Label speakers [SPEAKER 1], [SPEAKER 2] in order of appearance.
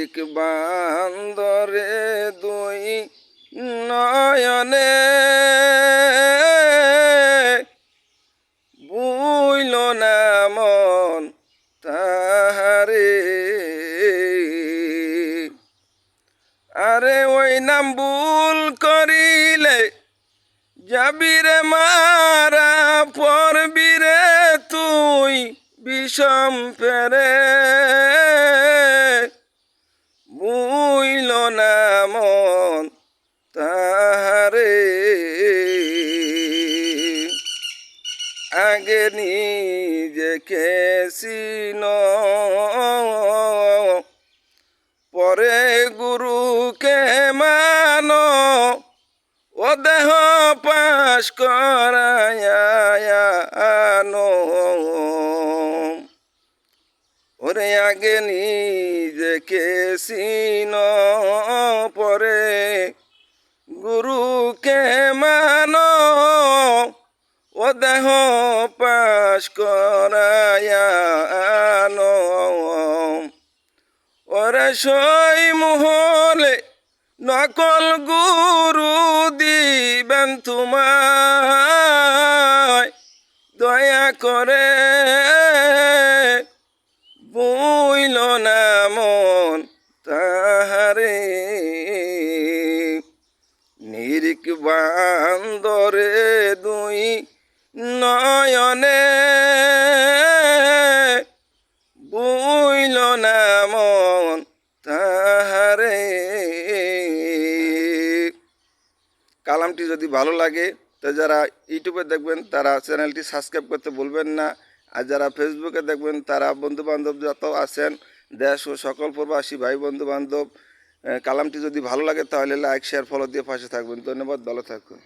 [SPEAKER 1] নিরিক বান্দরে দুই নয়নে বুইল না মন তাহারে। আরে ওই নাম ভুল করিলে যাবিরে মারা পড়বিরে তুই বিষম পেরে। বুইল না মন তাহারে আগে নিজেকে চিন পরে গুরুকে মান ও দেহ পাশ করায়ানো। ওরে আগে নিজেকে চিন পরে গুরুকে মান ও দেহ পাশ করায়ানো। ওরে সই মুহলে নকল গুরু দিবেন তোমায় দয়া করে। বুইল না মন তাহারে নিরিক বান্দরে দুই নয়নে বুইল না মন তাহারে। কালামটি যদি ভালো লাগে তো যারা ইউটিউবে দেখবেন তারা চ্যানেলটি সাবস্ক্রাইব করতে ভুলবেন না। আর যারা ফেসবুকে দেখবেন তারা বন্ধুবান্ধব যত আছেন দেশ ও সকল প্রবাসী ভাই বন্ধুবান্ধব কালামটি যদি ভালো লাগে তাহলে লাইক শেয়ার ফলো দিয়ে পাশে থাকবেন। ধন্যবাদ, ভালো থাকুন।